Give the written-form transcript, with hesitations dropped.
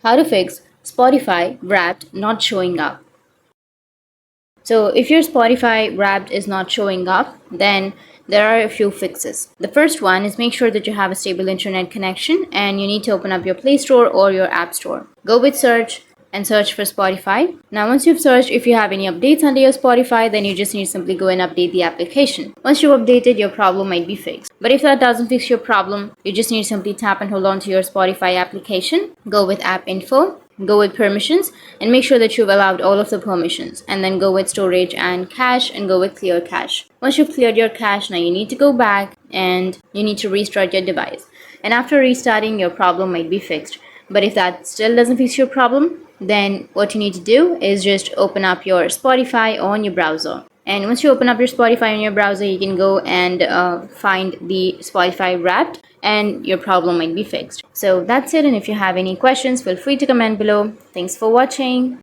How to fix Spotify Wrapped not showing up. So if your Spotify Wrapped is not showing up, then there are a few fixes. The first one is make sure that you have a stable internet connection and you need to open up your Play Store or your App Store. Go with search and search for Spotify. Now once you've searched, if you have any updates under your Spotify, then you just need to simply go and update the application. Once you've updated, your problem might be fixed. But if that doesn't fix your problem, you just need to simply tap and hold on to your Spotify application. Go with app info. Go with permissions and make sure that you've allowed all of the permissions, and then go with storage and cache and go with clear cache. Once you've cleared your cache, now you need to go back and you need to restart your device. And after restarting, your problem might be fixed. But if that still doesn't fix your problem, then what you need to do is just open up your Spotify on your browser. And once you open up your Spotify on your browser, you can go and find the Spotify Wrapped and your problem might be fixed. So that's it, and if you have any questions, feel free to comment below. Thanks for watching.